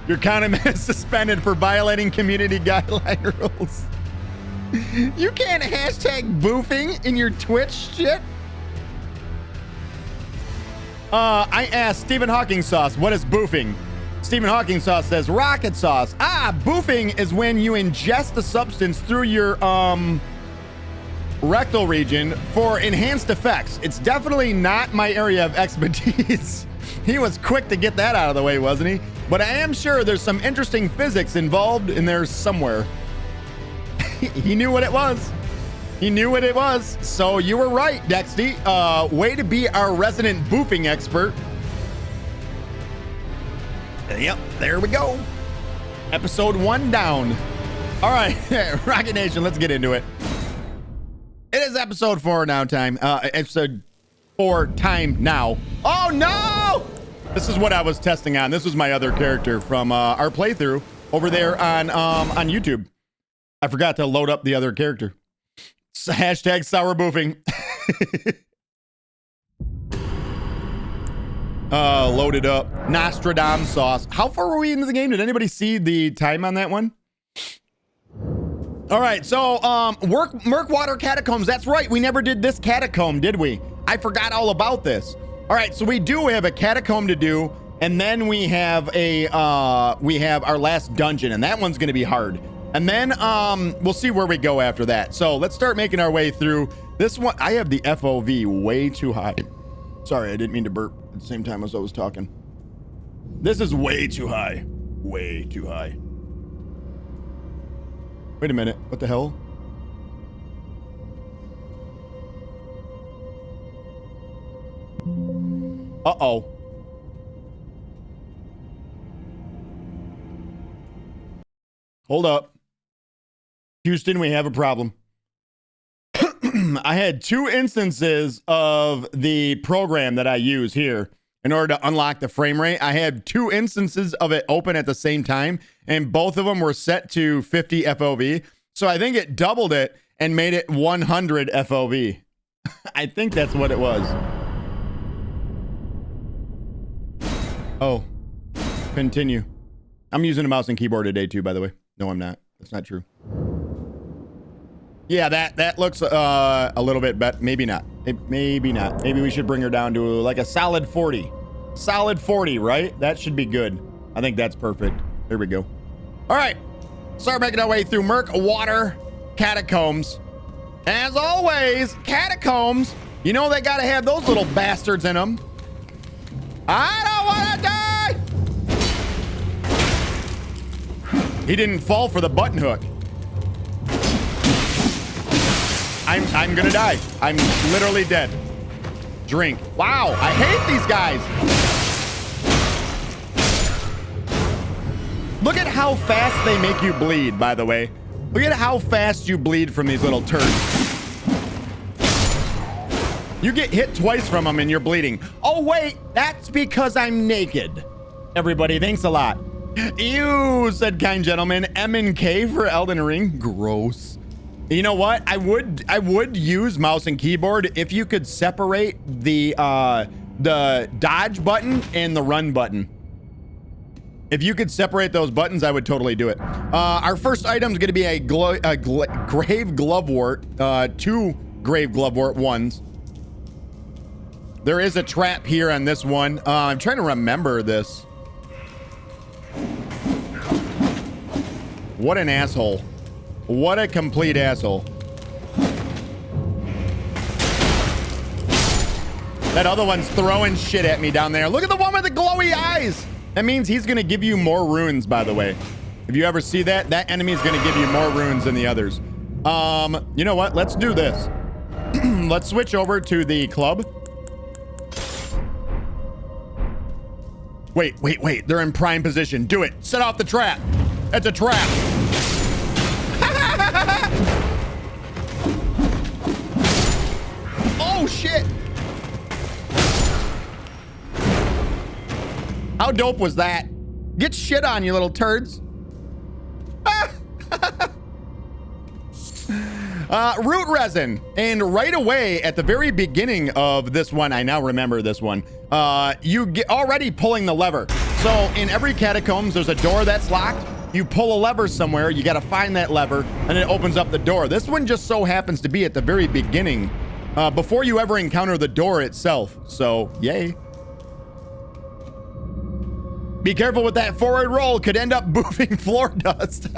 Your condiment is suspended for violating community guideline rules. You can't hashtag boofing in your Twitch shit. I asked Stephen Hawking Sauce, what is boofing? Stephen Hawking Sauce says, Rockitsauce. Boofing is when you ingest a substance through your rectal region for enhanced effects. It's definitely not my area of expertise. He was quick to get that out of the way, wasn't he? But I am sure there's some interesting physics involved in there somewhere. He knew what it was. He knew what it was. So you were right, Dexty. Way to be our resident boofing expert. Yep, there we go. Episode 1 down. All right, Rocket Nation, let's get into it. It is episode 4 now time. Episode 4 time now. Oh no! This is what I was testing on. This was my other character from our playthrough over there on YouTube. I forgot to load up the other character. Hashtag sour boofing. Loaded up. Nostradam sauce. How far were we into the game? Did anybody see the time on that one? All right, so Murkwater Catacombs. That's right. We never did this catacomb, did we? I forgot all about this. All right, so we do have a catacomb to do, and then we have our last dungeon, and that one's going to be hard. And then we'll see where we go after that. So let's start making our way through this one. I have the FOV way too high. Sorry, I didn't mean to burp at the same time as I was talking. This is way too high. Way too high. Wait a minute. What the hell? Uh-oh. Hold up. Houston, we have a problem. I had 2 instances of the program that I use here in order to unlock the frame rate. I had 2 instances of it open at the same time, and both of them were set to 50 FOV. So I think it doubled it and made it 100 FOV. I think that's what it was. Oh, continue. I'm using a mouse and keyboard today too, by the way. No, I'm not. That's not true. Yeah, that looks a little bit better. Maybe not. Maybe not. Maybe we should bring her down to like a solid 40. Solid 40, right? That should be good. I think that's perfect. There we go. All right. Start making our way through Murkwater Catacombs. As always, catacombs, you know they got to have those little bastards in them. I don't want to die! He didn't fall for the button hook. I'm gonna die. I'm literally dead. Drink. Wow, I hate these guys. Look at how fast they make you bleed, by the way. Look at how fast you bleed from these little turds. You get hit twice from them and you're bleeding. Oh, wait, that's because I'm naked. Everybody, thanks a lot. Ew, said kind gentleman. M&K for Elden Ring. Gross. You know what? I would use mouse and keyboard if you could separate the dodge button and the run button. If you could separate those buttons, I would totally do it. Our first item is going to be a grave glovewort, 2 grave glovewort ones. There is a trap here on this one. I'm trying to remember this. What an asshole. What a complete asshole. That other one's throwing shit at me down there. Look at the one with the glowy eyes. That means he's going to give you more runes, by the way. If you ever see that, that enemy is going to give you more runes than the others. You know what? Let's do this. Let's switch over to the club. Wait. They're in prime position. Do it. Set off the trap. That's a trap. Oh, shit. How dope was that? Get shit on, you little turds. Root resin. And right away at the very beginning of this one, I now remember this one, you get already pulling the lever. So in every catacombs, there's a door that's locked. You pull a lever somewhere, you got to find that lever, and it opens up the door. This one just so happens to be at the very beginning, before you ever encounter the door itself. So, yay. Be careful with that forward roll. Could end up moving floor dust.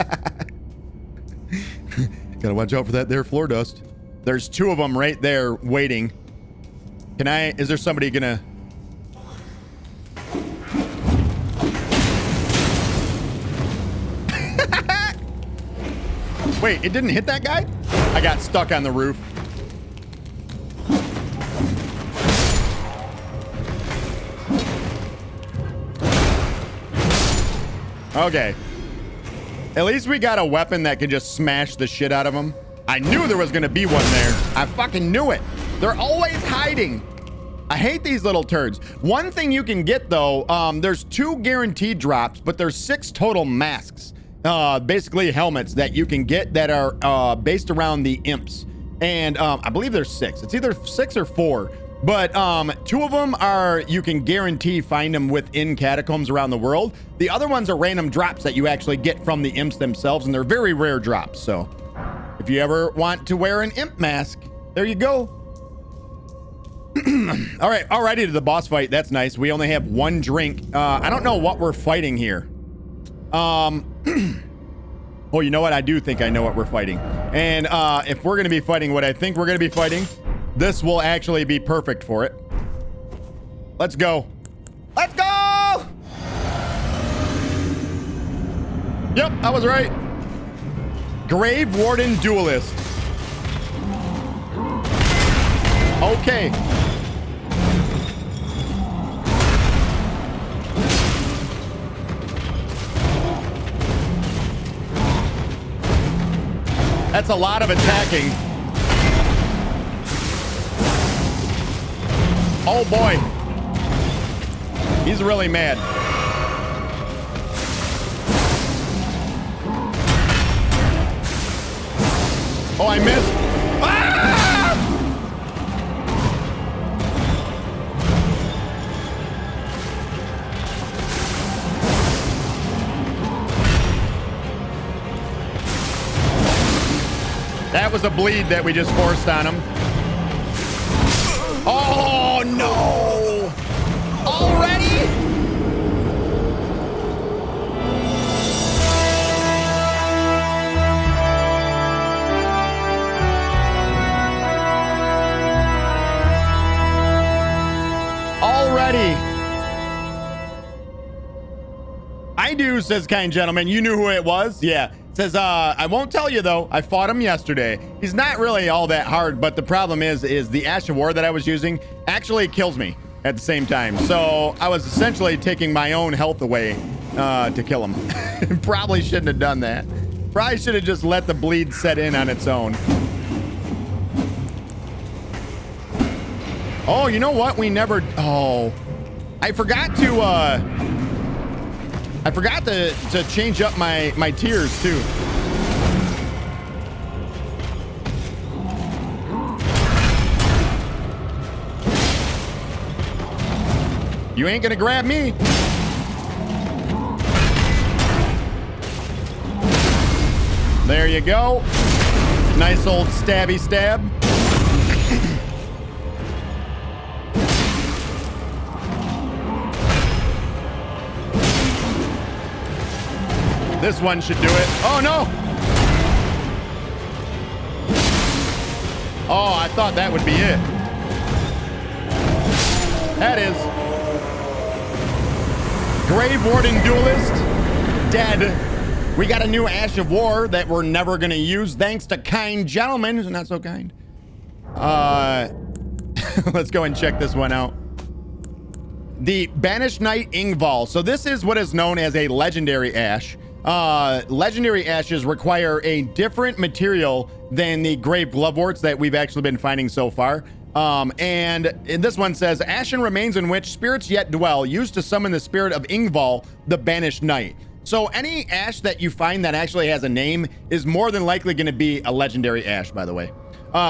Gotta watch out for that there floor dust. There's two of them right there waiting. Is there somebody gonna... Wait, it didn't hit that guy? I got stuck on the roof. Okay. At least we got a weapon that can just smash the shit out of them. I knew there was gonna be one there. I fucking knew it. They're always hiding. I hate these little turds. One thing you can get though, there's 2 guaranteed drops, but there's 6 total masks. Basically helmets that you can get that are based around the imps. And I believe there's 6. It's either 6 or 4. But 2 of them are, you can guarantee find them within catacombs around the world. The other ones are random drops that you actually get from the imps themselves, and they're very rare drops. So if you ever want to wear an imp mask, there you go. All right, alrighty to the boss fight. That's nice. We only have 1 drink. I don't know what we're fighting here. Oh, you know what? I do think I know what we're fighting. And if we're going to be fighting what I think we're going to be fighting, this will actually be perfect for it. Let's go. Let's go! Yep, I was right. Grave Warden Duelist. Okay. That's a lot of attacking. Oh boy. He's really mad. Oh, I missed. Ah! That was a bleed that we just forced on him. Oh, no! Already? Already. I do, says kind gentleman. You knew who it was? Yeah. Says, I won't tell you though. I fought him yesterday. He's not really all that hard, but the problem is the Ash of War that I was using actually kills me at the same time. So I was essentially taking my own health away to kill him. Probably shouldn't have done that. Probably should have just let the bleed set in on its own. Oh, you know what? We never... Oh, I forgot to change up my tiers too. You ain't gonna grab me. There you go. Nice old stabby stab. This one should do it. Oh, no. Oh, I thought that would be it. That is. Grave Warden Duelist. Dead. We got a new Ash of War that we're never going to use thanks to kind gentlemen. Who's not so kind. Let's go and check this one out. The Banished Knight Ingval. So this is what is known as a legendary Ash. Legendary ashes require a different material than the grave gloveworts that we've actually been finding so far. And this one says, ashen remains in which spirits yet dwell, used to summon the spirit of Ingval, the Banished Knight. So any ash that you find that actually has a name is more than likely going to be a legendary ash, by the way.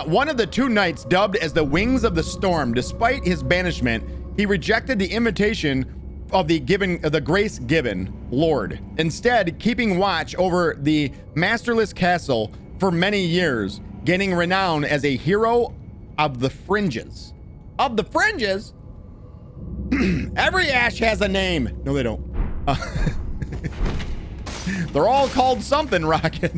One of the 2 knights dubbed as the Wings of the Storm, despite his banishment, he rejected the invitation of the grace given Lord, instead keeping watch over the masterless castle for many years, gaining renown as a hero of the fringes. Of the fringes? Every ash has a name. No, they don't. They're all called something, Rocket.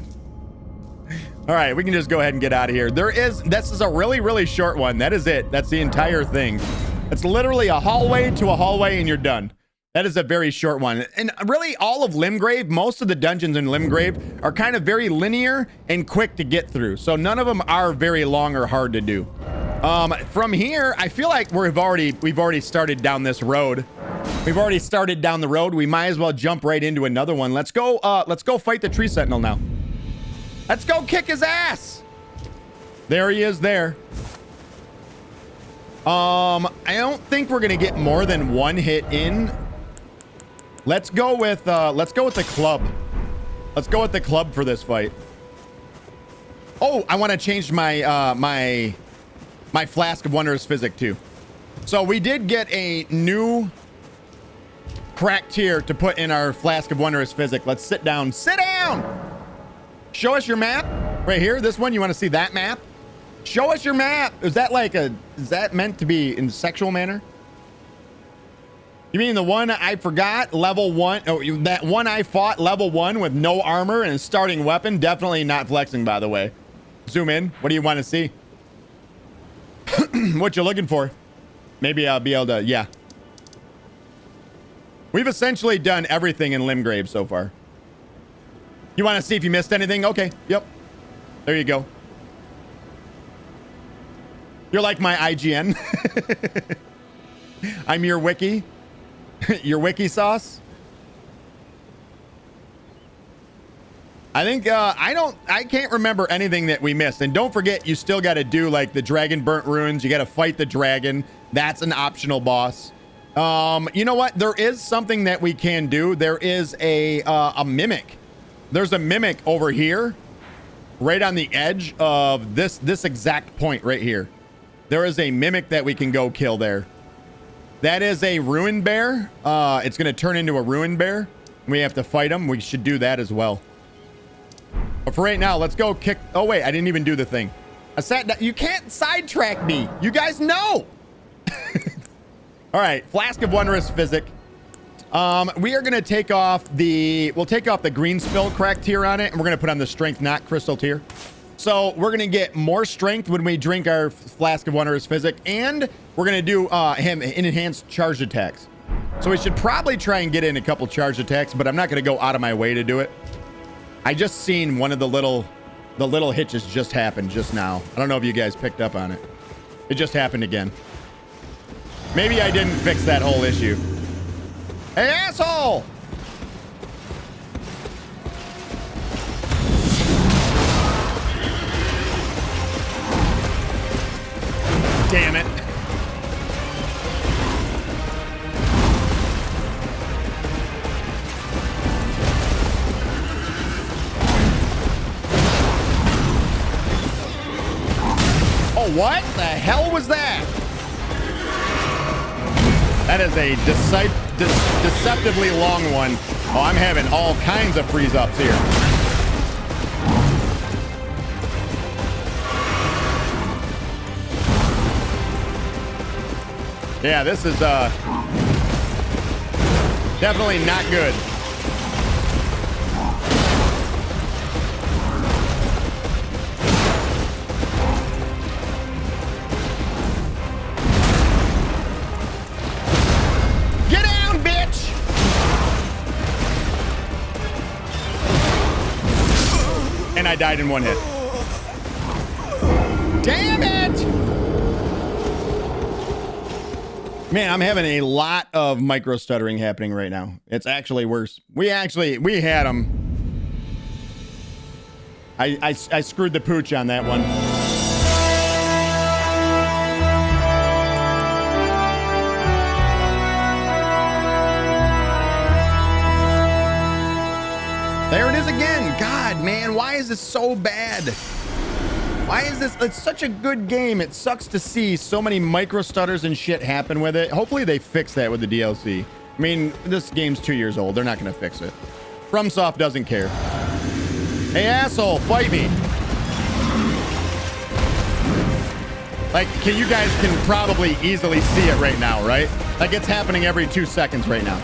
All right, we can just go ahead and get out of here. This is a really, really short one. That is it. That's the entire thing. It's literally a hallway to a hallway and you're done. That is a very short one. And really all of Limgrave, most of the dungeons in Limgrave are kind of very linear and quick to get through. So none of them are very long or hard to do. From here, I feel like we've already started down this road. We've already started down the road. We might as well jump right into another one. Let's go fight the tree sentinel now. Let's go kick his ass. There he is there. I don't think we're gonna get more than one hit in. Let's go with the club. Let's go with the club for this fight. Oh, I want to change my my flask of wondrous physic too. So we did get a new cracked tier to put in our flask of wondrous physic. Let's sit down. Sit down. Show us your map right here. This one, you want to see that map? Show us your map. Is that meant to be in sexual manner? You mean the one I forgot? Level 1. Oh, that one I fought level 1 with no armor and a starting weapon. Definitely not flexing, by the way. Zoom in. What do you want to see? What you looking for? Maybe I'll be able to, yeah. We've essentially done everything in Limgrave so far. You want to see if you missed anything? Okay. Yep. There you go. You're like my IGN. I'm your wiki. Your wiki sauce. I think I can't remember anything that we missed. And don't forget, you still got to do like the dragon burnt ruins. You got to fight the dragon. That's an optional boss. You know what? There is something that we can do. There is a mimic. There's a mimic over here, right on the edge of this exact point right here. There is a mimic that we can go kill there. That is a ruin bear. It's going to turn into a ruin bear. We have to fight him. We should do that as well. But for right now, let's go kick. Oh, wait, I didn't even do the thing. I sat down. You can't sidetrack me. You guys know. All right, flask of wondrous physic. We are going to take off we'll take off the green spill crack tier on it, and we're going to put on the strength not crystal tier. So we're going to get more strength when we drink our flask of wondrous physic, and we're going to do him enhanced charged attacks. So we should probably try and get in a couple charged attacks, but I'm not going to go out of my way to do it. I just seen one of the little hitches just happened just now. I don't know if you guys picked up on it. It just happened again. Maybe I didn't fix that whole issue. Hey, asshole! Damn it. Oh, what the hell was that? That is a deceptively long one. Oh, I'm having all kinds of freeze-ups here. Yeah, this is definitely not good. Get down, bitch! And I died in one hit. Damn it! Man, I'm having a lot of micro stuttering happening right now. It's actually worse. We had him. I screwed the pooch on that one. There it is again. God, man, why is this so bad? Why is this? It's such a good game. It sucks to see so many micro stutters and shit happen with it. Hopefully they fix that with the DLC. I mean, this game's 2 years old. They're not going to fix it. FromSoft doesn't care. Hey, asshole, fight me. Like, you guys can probably easily see it right now, right? Like, it's happening every 2 seconds right now.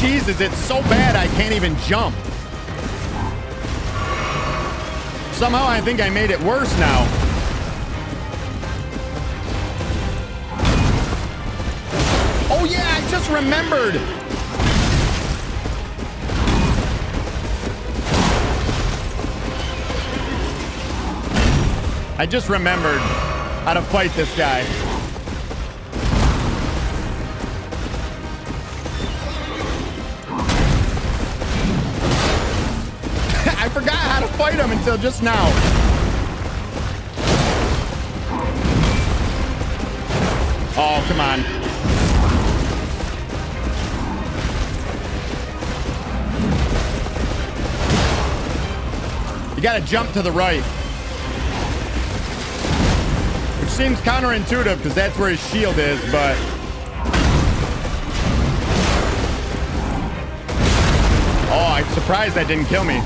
Jesus, it's so bad I can't even jump. Somehow I think I made it worse now. Oh yeah, I just remembered. I just remembered how to fight this guy. I forgot how to fight him until just now. Oh, come on. You gotta jump to the right. Which seems counterintuitive because that's where his shield is, but... Oh, I'm surprised that didn't kill me.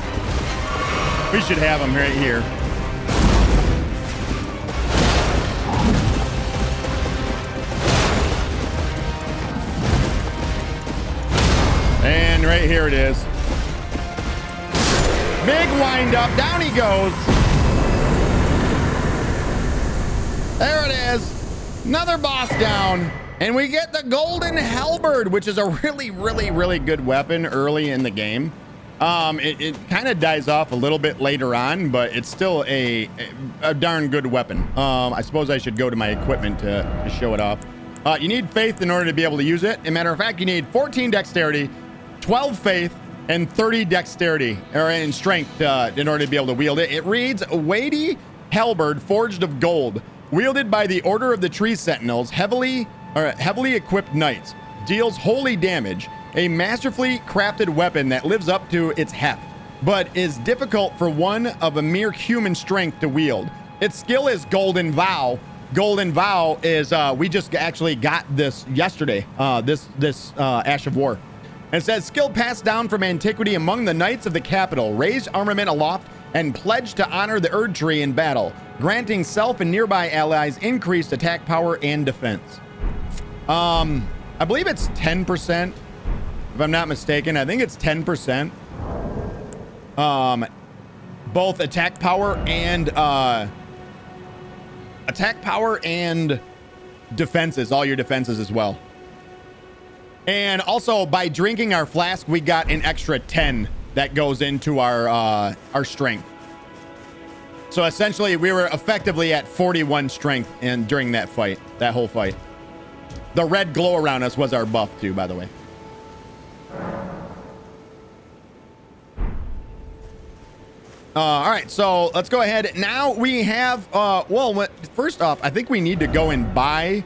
We should have him right here. And right here it is. Big wind up. Down he goes. There it is. Another boss down. And we get the golden halberd, which is a really good weapon early in the game. It kind of dies off a little bit later on, but it's still a darn good weapon. I suppose I should go to my equipment to show it off. You need faith in order to be able to use it. As a matter of fact, you need 14 dexterity, 12 faith, and 30 dexterity or in strength in order to be able to wield it. It reads a weighty halberd forged of gold, wielded by the Order of the Tree Sentinels, heavily equipped knights, deals holy damage. A masterfully crafted weapon that lives up to its heft, but is difficult for one of a mere human strength to wield. Its skill is Golden Vow. Golden Vow is, we just actually got this yesterday, this Ash of War. It says, skill passed down from antiquity among the knights of the capital, raised armament aloft, and pledged to honor the Erdtree in battle, granting self and nearby allies increased attack power and defense. I believe it's 10%. If I'm not mistaken, I think it's 10%. Both attack power and defenses, all your defenses as well. And also by drinking our flask, we got an extra 10 that goes into our strength. So essentially we were effectively at 41 strength during that fight, that whole fight. The red glow around us was our buff too, by the way. All right, so let's go ahead. Now we have, well, first off, I think we need to go and buy.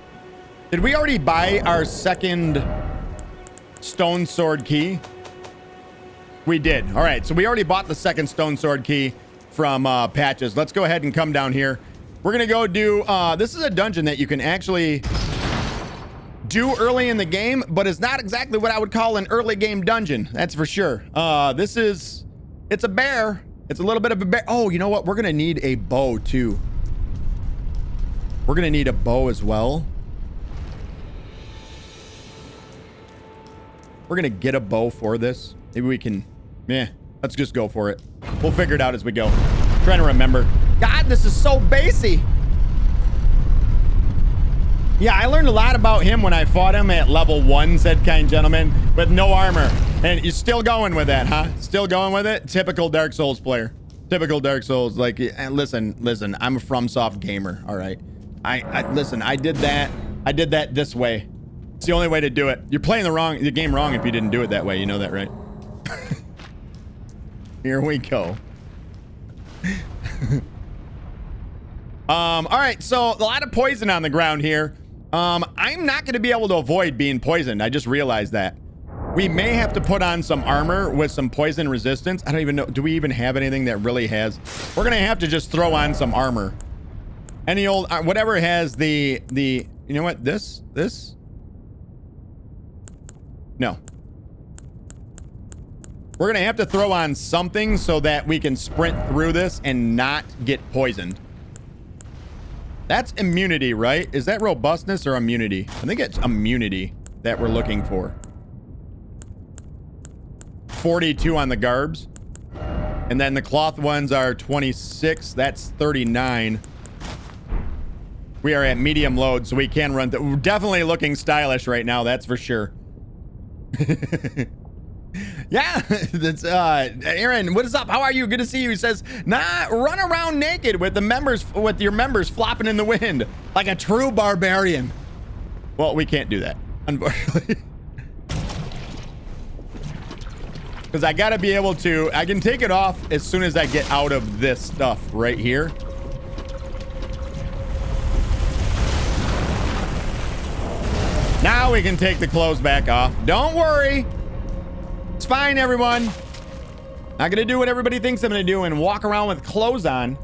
Did we already buy our second stone sword key? We did. All right, so we already bought the second stone sword key from Patches. Let's go ahead and come down here. We're going to go do, this is a dungeon that you can actually do early in the game, but it's not exactly what I would call an early game dungeon. That's for sure. It's a bear. It's a little bit of a bear. Oh, you know what? We're going to need a bow too. We're going to need a bow as well. We're going to get a bow for this. Maybe we can, let's just go for it. We'll figure it out as we go. I'm trying to remember. God, this is so basey. Yeah, I learned a lot about him when I fought him at level 1, said kind gentleman, with no armor. And you're still going with that, huh? Still going with it? Typical Dark Souls player. Typical Dark Souls. Like, listen, I'm a FromSoft gamer, all right? Listen, I did that this way. It's the only way to do it. You're playing the game wrong if you didn't do it that way. You know that, right? Here we go. All right, so a lot of poison on the ground here. I'm not going to be able to avoid being poisoned. I just realized that. We may have to put on some armor with some poison resistance. I don't even know. Do we even have anything that really has? We're going to have to just throw on some armor. Any old, whatever has the, you know what? This? No. We're going to have to throw on something so that we can sprint through this and not get poisoned. That's immunity, right? Is that robustness or immunity? I think it's immunity that we're looking for. 42 on the garbs. And then the cloth ones are 26. That's 39. We are at medium load, so we can run. We're definitely looking stylish right now, that's for sure. Yeah, that's Aaron, what is up? How are you? Good to see you. He says, nah, run around naked with your members flopping in the wind like a true barbarian. Well, we can't do that, unfortunately. Because I gotta be able to, I can take it off as soon as I get out of this stuff right here. Now we can take the clothes back off. Don't worry. It's fine, everyone. Not gonna do what everybody thinks I'm gonna do and walk around with clothes on.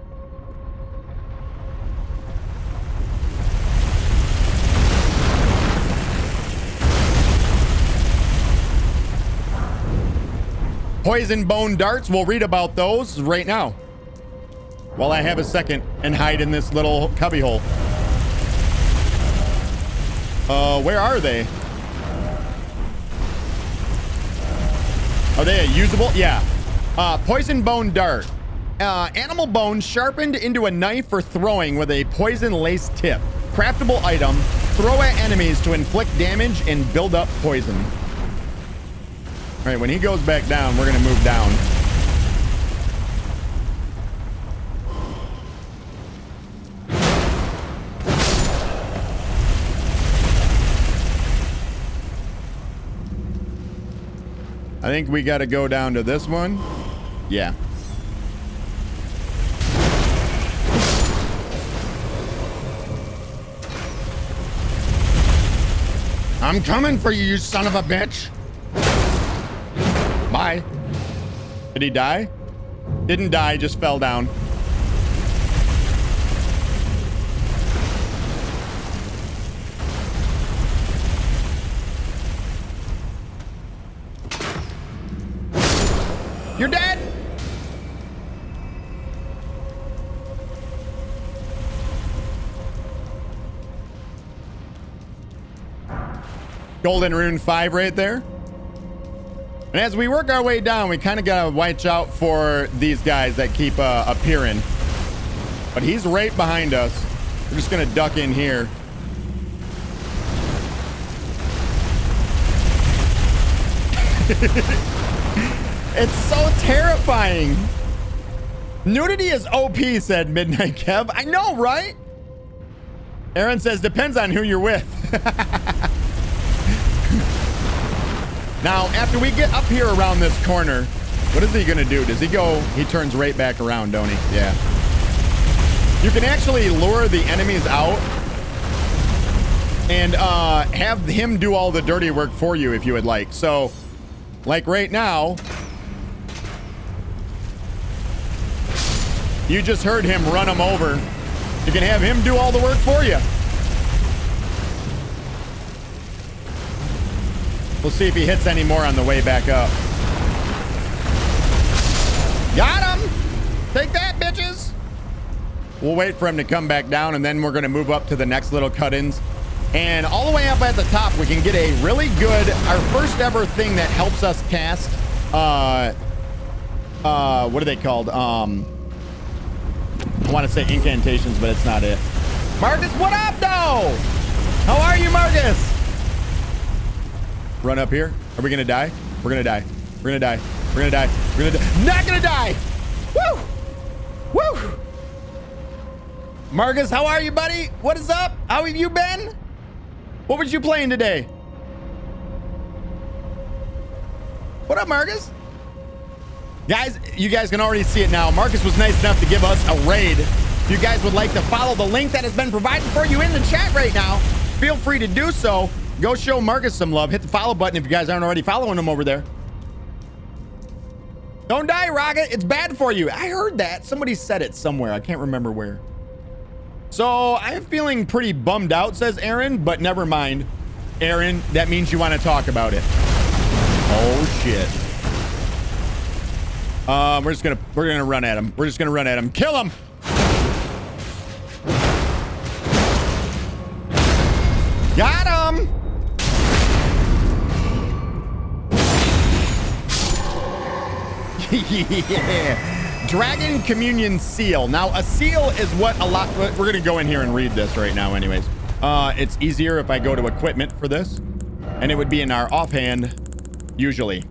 Poison bone darts, we'll read about those right now. While I have a second and hide in this little cubbyhole. Where are they? Are they usable? Yeah. Poison bone dart. Animal bone sharpened into a knife for throwing with a poison lace tip. Craftable item. Throw at enemies to inflict damage and build up poison. All right, when he goes back down, we're going to move down. I think we got to go down to this one. Yeah. I'm coming for you, you son of a bitch. Bye. Did he die? Didn't die, just fell down. You're dead. Golden Rune 5 right there. And as we work our way down, we kind of got to watch out for these guys that keep appearing. But he's right behind us. We're just going to duck in here. It's so terrifying. Nudity is OP, said Midnight Kev. I know, right? Aaron says, depends on who you're with. Now, after we get up here around this corner, what is he going to do? Does he go? He turns right back around, don't he? Yeah. You can actually lure the enemies out and have him do all the dirty work for you if you would like. So, like right now, you just heard him run him over. You can have him do all the work for you. We'll see if he hits any more on the way back up. Got him! Take that, bitches! We'll wait for him to come back down, and then we're going to move up to the next little cut-ins. And all the way up at the top, we can get a really good, our first ever thing that helps us cast, what are they called? I want to say incantations, but it's not it. Marcus, what up, though? How are you, Marcus? Run up here. Are we going to die? We're going to die. We're going to die. We're going to die. We're going to die. Not going to die. Woo! Woo! Marcus, how are you, buddy? What is up? How have you been? What was you playing today? What up, Marcus? Guys, you guys can already see it now. Marcus was nice enough to give us a raid. If you guys would like to follow the link that has been provided for you in the chat right now, feel free to do so. Go show Marcus some love. Hit the follow button if you guys aren't already following him over there. Don't die, Rocket. It's bad for you. I heard that. Somebody said it somewhere. I can't remember where. So I'm feeling pretty bummed out, says Aaron, but never mind. Aaron, that means you want to talk about it. Oh, shit. We're gonna run at him. We're just gonna run at him. Kill him. Got him. Yeah. Dragon Communion Seal. Now, a seal is what a lot... We're going to go in here and read this right now anyways. It's easier if I go to equipment for this. And it would be in our offhand, usually.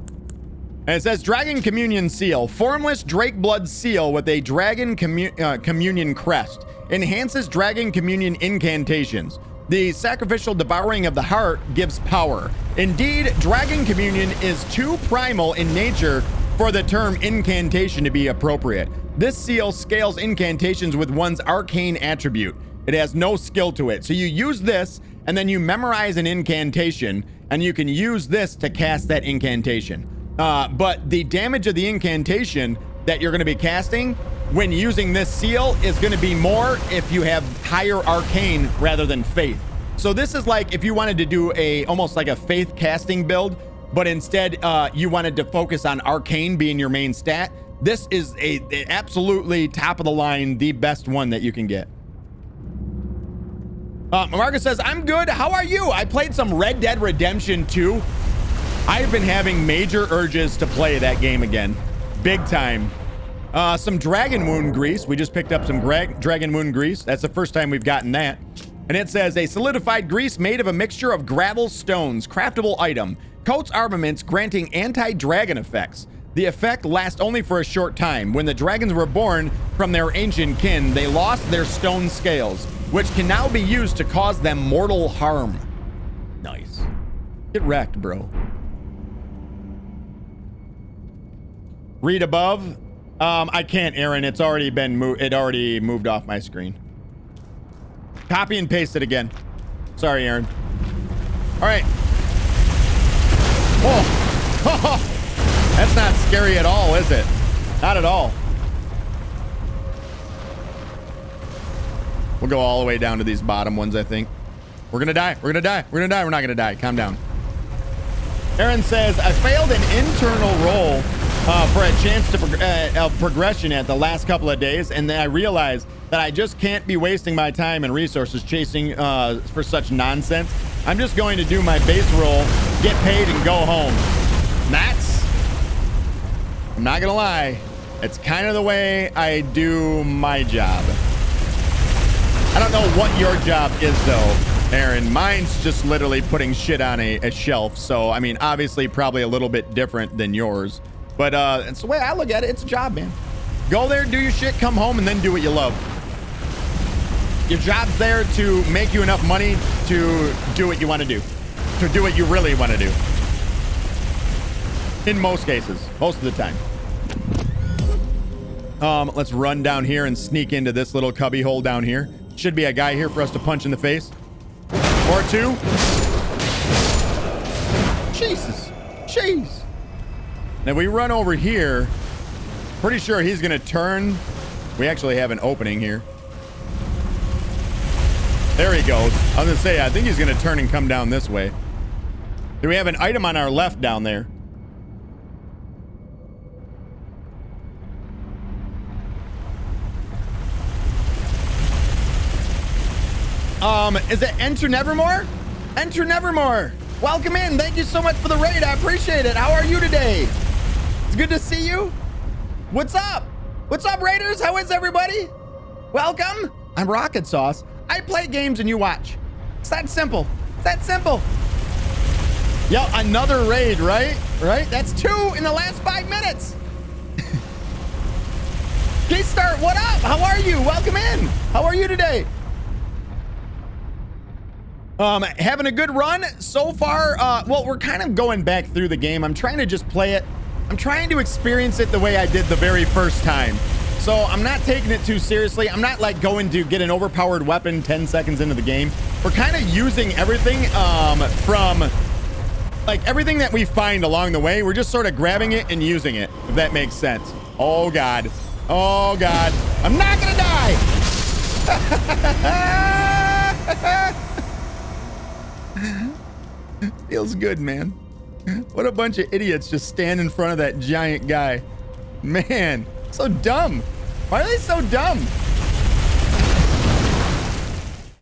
And it says Dragon Communion Seal. Formless Drake Blood Seal with a Dragon Communion Crest. Enhances Dragon Communion incantations. The sacrificial devouring of the heart gives power. Indeed, Dragon Communion is too primal in nature for the term incantation to be appropriate. This seal scales incantations with one's arcane attribute. It has no skill to it. So you use this and then you memorize an incantation and you can use this to cast that incantation. But the damage of the incantation that you're going to be casting when using this seal is going to be more if you have higher arcane rather than faith. So this is like if you wanted to do almost like a faith casting build, but instead you wanted to focus on arcane being your main stat. This is a absolutely top of the line, the best one that you can get. Marcus says, I'm good. How are you? I played some Red Dead Redemption 2. I've been having major urges to play that game again. Big time. Some Dragon Wound Grease. We just picked up some Dragon Wound Grease. That's the first time we've gotten that. And it says, a solidified grease made of a mixture of gravel stones. Craftable item. Coats armaments granting anti-dragon effects. The effect lasts only for a short time. When the dragons were born from their ancient kin, they lost their stone scales, which can now be used to cause them mortal harm. Nice. Get wrecked, bro. Read above. I can't, Aaron. It's already been moved. It already moved off my screen. Copy and paste it again. Sorry, Aaron. All right. Oh, that's not scary at all, is it? Not at all. We'll go all the way down to these bottom ones, I think. We're gonna die. We're gonna die. We're gonna die. We're not gonna die. Calm down. Aaron says, I failed an internal roll for a chance to progression at the last couple of days, and then I realized that I just can't be wasting my time and resources chasing for such nonsense. I'm just going to do my base roll, get paid, and go home. That's, I'm not gonna lie, it's kind of the way I do my job. I don't know what your job is though, Aaron. Mine's just literally putting shit on a shelf. So, I mean, obviously probably a little bit different than yours. But it's the way I look at it. It's a job, man. Go there, do your shit, come home, and then do what you love. Your job's there to make you enough money to do what you want to do. To do what you really want to do. In most cases. Most of the time. Let's run down here and sneak into this little cubby hole down here. Should be a guy here for us to punch in the face. Or two. Jesus. Jeez. Now we run over here. Pretty sure he's going to turn. We actually have an opening here. There he goes. I was going to say, I think he's going to turn and come down this way. Do we have an item on our left down there? Is it Enter Nevermore? Enter Nevermore. Welcome in. Thank you so much for the raid. I appreciate it. How are you today? It's good to see you. What's up? What's up, Raiders? How is everybody? Welcome. I'm Rockitsauce. I play games and you watch. It's that simple. It's that simple. Yo, another raid, right? Right? That's 2 in the last 5 minutes. Keystart, what up? How are you? Welcome in. How are you today? Having a good run so far. Well, we're kind of going back through the game. I'm trying to just play it. I'm trying to experience it the way I did the very first time. So I'm not taking it too seriously. I'm not like going to get an overpowered weapon 10 seconds into the game. we're kind of using everything from like everything that we find along the way. We're just sort of grabbing it and using it, if that makes sense. Oh God. Oh God. I'm not gonna die. Feels good, man. What a bunch of idiots just stand in front of that giant guy. Man, so dumb. Why are they so dumb?